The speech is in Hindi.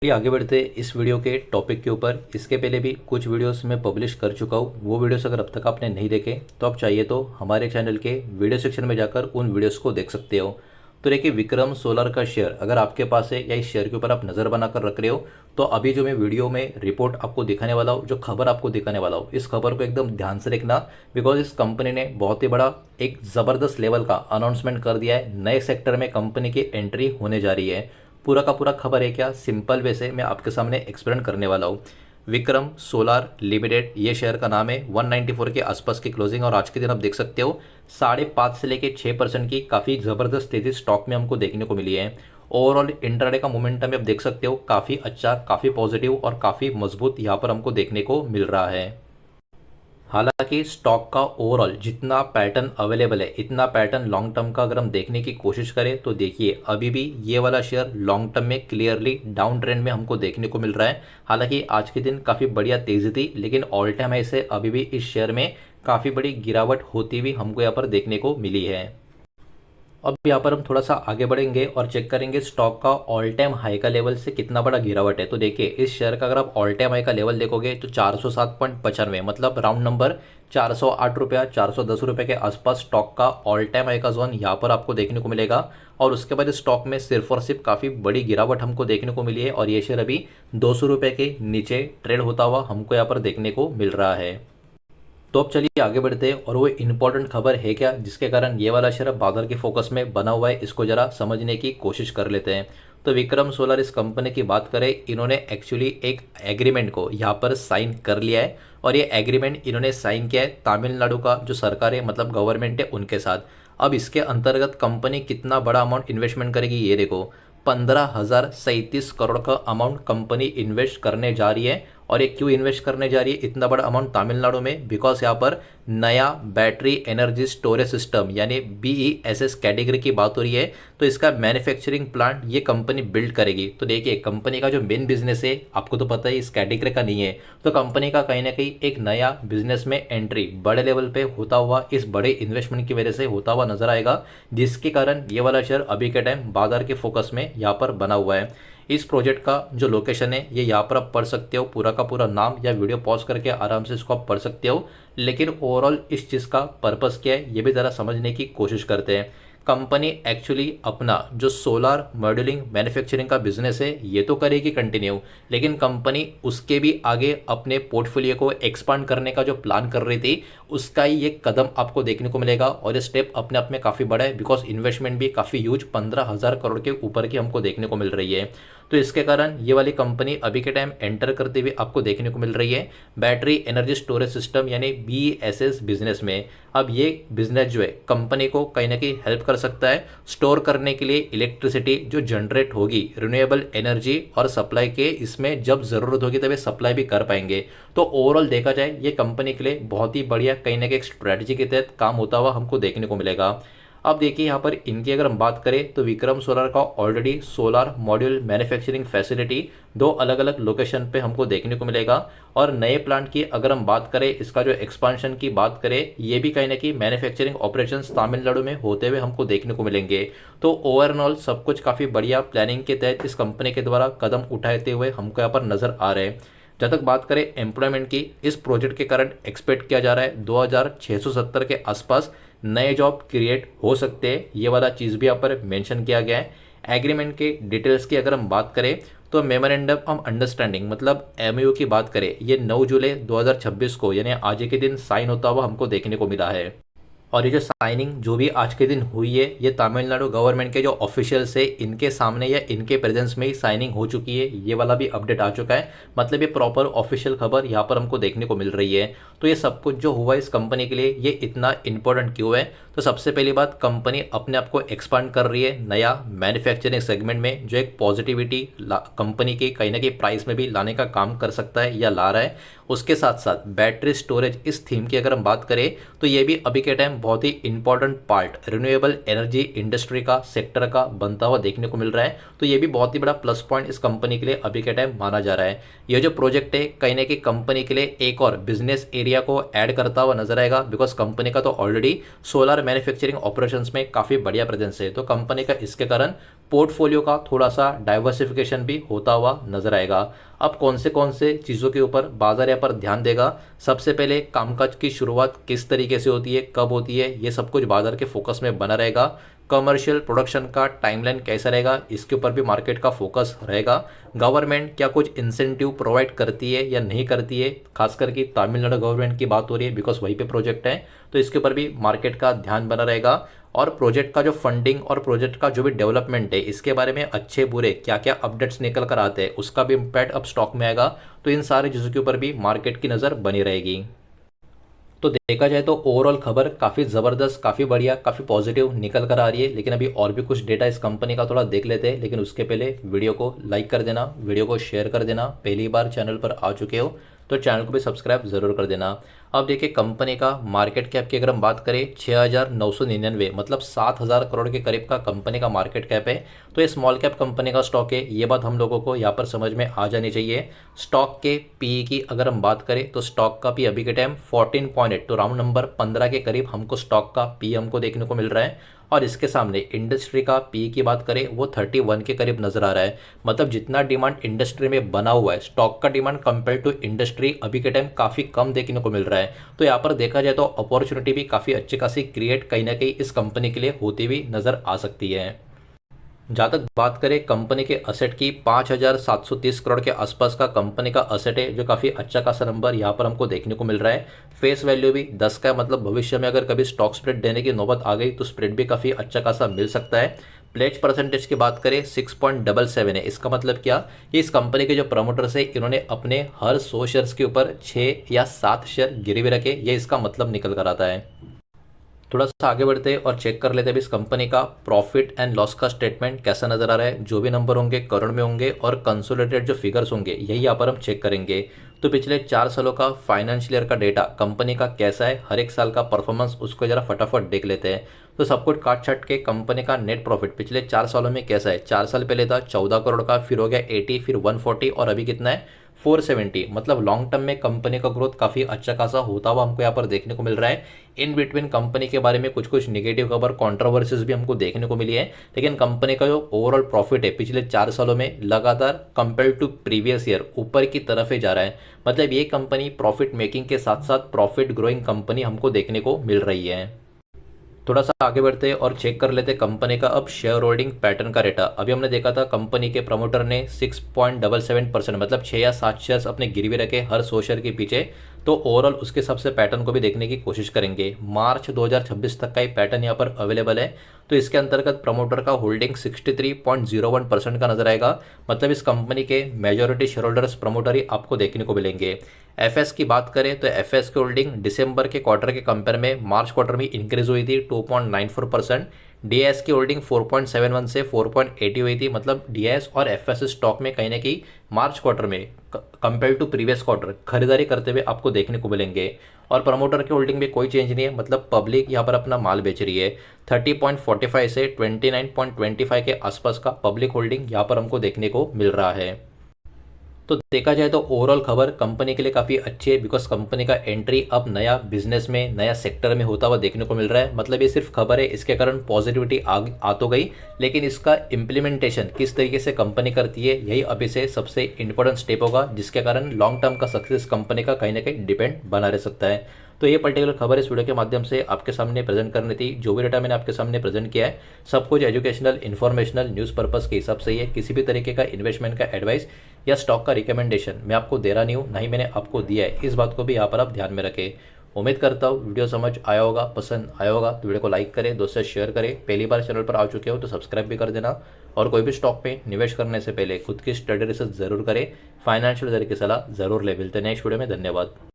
चलिए आगे बढ़ते इस वीडियो के टॉपिक के ऊपर। इसके पहले भी कुछ वीडियोस मैं पब्लिश कर चुका हूँ। वो वीडियोस अगर अब तक आपने नहीं देखे तो आप चाहिए तो हमारे चैनल के वीडियो सेक्शन में जाकर उन वीडियोस को देख सकते हो। तो देखिए, विक्रम सोलर का शेयर अगर आपके पास है या इस शेयर के ऊपर आप नज़र बनाकर रख रहे हो, तो अभी जो मैं वीडियो में रिपोर्ट आपको दिखाने वाला हूँ, जो खबर आपको दिखाने वाला हूँ, इस खबर को एकदम ध्यान से देखना। बिकॉज इस कंपनी ने बहुत ही बड़ा एक ज़बरदस्त लेवल का अनाउंसमेंट कर दिया है। नए सेक्टर में कंपनी की एंट्री होने जा रही है। पूरा का पूरा खबर है क्या, सिंपल वे से मैं आपके सामने एक्सप्लेन करने वाला हूँ। विक्रम सोलार लिमिटेड ये शेयर का नाम है। 194 के आसपास की क्लोजिंग और आज के दिन आप देख सकते हो 5.5 से लेकर 6% की काफ़ी ज़बरदस्त तेज़ी स्टॉक में हमको देखने को मिली है। ओवरऑल इंट्राडे का मोमेंटम आप देख सकते हो काफ़ी अच्छा, काफ़ी पॉजिटिव और काफ़ी मजबूत यहाँ पर हमको देखने को मिल रहा है। हालांकि स्टॉक का ओवरऑल जितना पैटर्न अवेलेबल है, इतना पैटर्न लॉन्ग टर्म का अगर हम देखने की कोशिश करें तो देखिए अभी भी ये वाला शेयर लॉन्ग टर्म में क्लियरली डाउन ट्रेंड में हमको देखने को मिल रहा है। हालांकि आज के दिन काफ़ी बढ़िया तेज़ी थी, लेकिन ऑल टाइम हाई से अभी भी इस शेयर में काफ़ी बड़ी गिरावट होती हुई हमको यहाँ पर देखने को मिली है। अब यहाँ पर हम थोड़ा सा आगे बढ़ेंगे और चेक करेंगे स्टॉक का ऑल टाइम हाई का लेवल से कितना बड़ा गिरावट है। तो देखिए, इस शेयर का अगर आप ऑल टाइम हाई का लेवल देखोगे तो 407.95, मतलब राउंड नंबर 408 रुपया, 410 रुपये के आसपास स्टॉक का ऑल टाइम हाई का जोन यहाँ पर आपको देखने को मिलेगा। और उसके बाद स्टॉक में सिर्फ और सिर्फ काफ़ी बड़ी गिरावट हमको देखने को मिली है और ये शेयर अभी 200 रुपये के नीचे ट्रेड होता हुआ हमको यहाँ पर देखने को मिल रहा है। तो अब चलिए आगे बढ़ते हैं और वो इम्पोर्टेंट खबर है क्या जिसके कारण ये वाला शेयर बाजार के फोकस में बना हुआ है, इसको जरा समझने की कोशिश कर लेते हैं। तो विक्रम सोलर इस कंपनी की बात करें, इन्होंने एक्चुअली एक एग्रीमेंट को यहाँ पर साइन कर लिया है और ये एग्रीमेंट इन्होंने साइन किया है तमिलनाडु का जो सरकार है, मतलब गवर्नमेंट है, उनके साथ। अब इसके अंतर्गत कंपनी कितना बड़ा अमाउंट इन्वेस्टमेंट करेगी ये देखो, 15,037 करोड़ का अमाउंट कंपनी इन्वेस्ट करने जा रही है। और ये क्यों इन्वेस्ट करने जा रही है इतना बड़ा अमाउंट तमिलनाडु में? बिकॉज यहाँ पर नया बैटरी एनर्जी स्टोरेज सिस्टम यानी BESS कैटेगरी की बात हो रही है। तो इसका मैन्युफैक्चरिंग प्लांट ये कंपनी बिल्ड करेगी। तो देखिए, कंपनी का जो मेन बिजनेस है आपको तो पता है इस कैटेगरी का नहीं है, तो कंपनी का कहीं ना कहीं एक नया बिजनेस में एंट्री बड़े लेवल पे होता हुआ इस बड़े इन्वेस्टमेंट की वजह से होता हुआ नजर आएगा, जिसके कारण ये वाला शेयर अभी के टाइम बाजार के फोकस में यहाँ पर बना हुआ है। इस प्रोजेक्ट का जो लोकेशन है ये यहाँ पर आप पढ़ सकते हो, पूरा का पूरा नाम या वीडियो पॉज करके आराम से इसको आप पढ़ सकते हो। लेकिन ओवरऑल इस चीज़ का पर्पस क्या है ये भी ज़रा समझने की कोशिश करते हैं। कंपनी एक्चुअली अपना जो सोलर मॉड्यूलिंग मैन्युफैक्चरिंग का बिजनेस है ये तो करेगी कंटिन्यू, लेकिन कंपनी उसके भी आगे अपने पोर्टफोलियो को एक्सपांड करने का जो प्लान कर रही थी उसका ही एक कदम आपको देखने को मिलेगा। और ये स्टेप अपने आप में काफ़ी बड़ा है, बिकॉज इन्वेस्टमेंट भी काफ़ी ह्यूज 15,000 करोड़ के ऊपर की हमको देखने को मिल रही है। तो इसके कारण ये वाली कंपनी अभी के टाइम एंटर करते हुए आपको देखने को मिल रही है बैटरी एनर्जी स्टोरेज सिस्टम यानी BESS बिजनेस में। अब ये बिजनेस जो है कंपनी को कहीं ना कहीं हेल्प कर सकता है स्टोर करने के लिए इलेक्ट्रिसिटी जो जनरेट होगी रिन्यूएबल एनर्जी और सप्लाई के, इसमें जब ज़रूरत होगी तब ये सप्लाई भी कर पाएंगे। तो ओवरऑल देखा जाए ये कंपनी के लिए बहुत ही बढ़िया कहीं ना कहीं एक स्ट्रेटजी के तहत काम होता हुआ हमको देखने को मिलेगा। अब देखिए यहाँ पर इनकी अगर हम बात करें तो विक्रम सोलर का already solar module manufacturing facility दो अलग अलग लोकेशन पे हमको देखने को मिलेगा। और नए प्लांट की अगर हम बात करें, इसका जो एक्सपांशन की बात करें, ये भी कहीं ना कहीं मैन्युफैक्चरिंग ऑपरेशंस तमिलनाडु में होते हुए हमको देखने को मिलेंगे। तो ओवरऑल सब कुछ काफ़ी बढ़िया प्लानिंग के तहत इस कंपनी के द्वारा कदम उठाते हुए हमको यहाँ पर नजर आ रहे हैं। जब तक बात करें एम्प्लॉयमेंट की, इस प्रोजेक्ट के कारण एक्सपेक्ट किया जा रहा है 2670 के आसपास नए जॉब क्रिएट हो सकते हैं। ये वाला चीज़ भी यहाँ पर मेंशन किया गया है। एग्रीमेंट के डिटेल्स की अगर हम बात करें तो मेमोरेंडम ऑफ अंडरस्टैंडिंग मतलब MOU की बात करें, ये 9 जुलाई 2026 को यानी आज के दिन साइन होता हुआ हमको देखने को मिला है। और ये जो साइनिंग जो भी आज के दिन हुई है ये तमिलनाडु गवर्नमेंट के जो ऑफिशियल्स है इनके सामने या इनके प्रेजेंस में ही साइनिंग हो चुकी है। ये वाला भी अपडेट आ चुका है, मतलब ये प्रॉपर ऑफिशियल खबर यहाँ पर हमको देखने को मिल रही है। तो ये सब कुछ जो हुआ इस कंपनी के लिए ये इतना इंपॉर्टेंट क्यों है? तो सबसे पहली बात, कंपनी अपने आप को एक्सपांड कर रही है नया मैन्युफैक्चरिंग सेगमेंट में, जो एक पॉजिटिविटी कंपनी के कहीं ना कहीं प्राइस में भी लाने का काम कर सकता है या ला रहा है। उसके साथ साथ बैटरी स्टोरेज इस थीम की अगर हम बात करें तो ये भी अभी के टाइम बहुत ही important part renewable energy industry का सेक्टर का बनता हुआ देखने को मिल रहा है। तो ये भी बहुत ही बड़ा प्लस पॉइंट इस कंपनी के लिए अभी के टाइम माना जा रहा है। ये जो प्रोजेक्ट है कहीं ना कहीं कंपनी के लिए एक और बिजनेस एरिया को ऐड करता हुआ नजर आएगा, बिकॉज कंपनी का तो ऑलरेडी सोलर मैन्युफैक्चरिंग ऑपरेशंस में काफ़ी बढ़िया प्रेजेंस है। तो कंपनी का इसके कारण पोर्टफोलियो का थोड़ा सा डाइवर्सिफिकेशन भी होता हुआ नजर आएगा। अब कौन से चीज़ों के ऊपर बाजार यहाँ पर ध्यान देगा, सबसे पहले कामकाज की शुरुआत किस तरीके से होती है, कब होती है, ये सब कुछ बाजार के फोकस में बना रहेगा। कमर्शियल प्रोडक्शन का टाइमलाइन कैसा रहेगा, इसके ऊपर भी मार्केट का फोकस रहेगा। गवर्नमेंट क्या कुछ इंसेंटिव प्रोवाइड करती है या नहीं करती है, खासकर कि तमिलनाडु गवर्नमेंट की बात हो रही है बिकॉज वहीं पे प्रोजेक्ट है, तो इसके ऊपर भी मार्केट का ध्यान बना रहेगा। और प्रोजेक्ट का जो फंडिंग और प्रोजेक्ट का जो भी डेवलपमेंट है, इसके बारे में अच्छे बुरे क्या क्या अपडेट्स निकल कर आते हैं, उसका भी इम्पैक्ट अब स्टॉक में आएगा। तो इन सारी चीज़ों के ऊपर भी मार्केट की नज़र बनी रहेगी। तो देखा जाए तो ओवरऑल खबर काफ़ी ज़बरदस्त, काफ़ी बढ़िया, काफ़ी पॉजिटिव निकल कर आ रही है। लेकिन अभी और भी कुछ डेटा इस कंपनी का थोड़ा देख लेते हैं, लेकिन उसके पहले वीडियो को लाइक कर देना, वीडियो को शेयर कर देना। पहली बार चैनल पर आ चुके हो तो चैनल को भी सब्सक्राइब जरूर कर देना। अब देखिए कंपनी का मार्केट कैप की अगर हम बात करें 6,999 मतलब 7,000 करोड़ के करीब का कंपनी का मार्केट कैप है। तो ये स्मॉल कैप कंपनी का स्टॉक है, ये बात हम लोगों को यहाँ पर समझ में आ जानी चाहिए। स्टॉक के पी की अगर हम बात करें तो स्टॉक का पी अभी के टाइम 14.8, तो राउंड नंबर 15 के करीब हमको स्टॉक का पी हमको देखने को मिल रहा है। और इसके सामने इंडस्ट्री का पी की बात करें वो 31 के करीब नजर आ रहा है। मतलब जितना डिमांड इंडस्ट्री में बना हुआ है, स्टॉक का डिमांड कंपेयर टू इंडस्ट्री अभी के टाइम काफ़ी कम देखने को मिल रहा है। तो यहाँ पर देखा जाए तो अपॉर्चुनिटी भी काफ़ी अच्छी खासी क्रिएट कहीं ना कहीं इस कंपनी के लिए होती हुई नजर आ सकती है। जहाँ तक बात करें कंपनी के असेट की, 5,730 करोड़ के आसपास का कंपनी का असेट है, जो काफ़ी अच्छा खासा नंबर यहाँ पर हमको देखने को मिल रहा है। फेस वैल्यू भी 10 का है, मतलब भविष्य में अगर कभी स्टॉक स्प्रेड देने की नौबत आ गई तो स्प्रेड भी काफ़ी अच्छा खासा मिल सकता है। प्लेज परसेंटेज की बात करें 6.77 है। इसका मतलब क्या, ये इस कंपनी के जो प्रमोटर्स है इन्होंने अपने हर 100 शेयर्स के ऊपर 6 या 7 शेयर गिरवी रखे, ये इसका मतलब निकल कर आता है। थोड़ा सा आगे बढ़ते और चेक कर लेते हैं इस कंपनी का प्रॉफिट एंड लॉस का स्टेटमेंट कैसा नजर आ रहा है। जो भी नंबर होंगे करोड़ में होंगे और कंसोलिडेटेड जो फिगर्स होंगे यही यहाँ पर हम चेक करेंगे। तो पिछले 4 सालों का फाइनेंशियल ईयर का डेटा कंपनी का कैसा है, हर एक साल का परफॉर्मेंस, उसको जरा फटाफट देख लेते हैं। तो सब कुछ काट छाट के कंपनी का नेट प्रॉफिट पिछले 4 सालों में कैसा है। 4 साल पहले था 14 करोड़ का, फिर हो गया 80, फिर 140 और अभी कितना है 470। मतलब लॉन्ग टर्म में कंपनी का ग्रोथ काफ़ी अच्छा खासा होता हुआ हमको यहाँ पर देखने को मिल रहा है। इन बिटवीन कंपनी के बारे में कुछ कुछ नेगेटिव खबर, कंट्रोवर्सीज भी हमको देखने को मिली है, लेकिन कंपनी का जो ओवरऑल प्रॉफिट है पिछले 4 सालों में लगातार कंपेयर टू प्रीवियस ईयर ऊपर की तरफ ही जा रहा है। मतलब ये कंपनी प्रॉफिट मेकिंग के साथ साथ प्रॉफिट ग्रोइंग कंपनी हमको देखने को मिल रही है। थोड़ा सा आगे बढ़ते और चेक कर लेते कंपनी का अब शेयर होल्डिंग पैटर्न का डेटा। अभी हमने देखा था कंपनी के प्रमोटर ने 6.77% मतलब 6 या 7 शेयर्स अपने गिरवी रखे हर 100 शेयर के पीछे। तो ओवरऑल उसके हिसाब से पैटर्न को भी देखने की कोशिश करेंगे। मार्च 2026 तक का ही पैटर्न यहाँ पर अवेलेबल है। तो इसके अंतर्गत प्रमोटर का होल्डिंग 63.01% का नजर आएगा। मतलब इस कंपनी के मेजॉरिटी शेयर होल्डर्स प्रमोटर ही आपको देखने को मिलेंगे। एफएस की बात करें तो एफएस की होल्डिंग दिसंबर के क्वार्टर के कंपेयर में मार्च क्वार्टर में इंक्रीज हुई थी 2.94%। डीएस की होल्डिंग 4.71 से 4.80 हुई थी। मतलब डीएस और एफएस स्टॉक में कहीं ना कहीं मार्च क्वार्टर में कंपेयर टू प्रीवियस क्वार्टर खरीदारी करते हुए आपको देखने को मिलेंगे। और प्रमोटर की होल्डिंग में कोई चेंज नहीं है, मतलब पब्लिक यहाँ पर अपना माल बेच रही है। 30.45 से 29.25 के आसपास का पब्लिक होल्डिंग यहाँ पर हमको देखने को मिल रहा है। तो देखा जाए तो ओवरऑल खबर कंपनी के लिए काफ़ी अच्छी है, बिकॉज कंपनी का एंट्री अब नया बिजनेस में, नया सेक्टर में होता हुआ देखने को मिल रहा है। मतलब ये सिर्फ खबर है, इसके कारण पॉजिटिविटी आ तो गई, लेकिन इसका इम्प्लीमेंटेशन किस तरीके से कंपनी करती है यही अभी से सबसे इंपॉर्टेंट स्टेप होगा, जिसके कारण लॉन्ग टर्म का सक्सेस कंपनी का कहीं ना कहीं डिपेंड बना रह सकता है। तो ये पर्टिकुलर खबर इस वीडियो के माध्यम से आपके सामने प्रेजेंट करनी थी। जो भी डेटा मैंने आपके सामने प्रेजेंट किया है सब कुछ एजुकेशनल, इन्फॉर्मेशनल, न्यूज़ पर्पस के हिसाब से ही है। किसी भी तरीके का इन्वेस्टमेंट का एडवाइस या स्टॉक का रिकमेंडेशन मैं आपको दे रहा नहीं हूँ, ना ही मैंने आपको दिया है। इस बात को भी यहाँ पर आप ध्यान में रखें। उम्मीद करता हूँ वीडियो समझ आया होगा, पसंद आया होगा तो वीडियो को लाइक करें, दोस्तों से शेयर करें। पहली बार चैनल पर आ चुके हो तो सब्सक्राइब भी कर देना। और कोई भी स्टॉक में निवेश करने से पहले खुद की स्टडी रिसर्च जरूर करें, फाइनेंशियल तरीके की सलाह जरूर ले। मिलते हैं नेक्स्ट वीडियो में। धन्यवाद।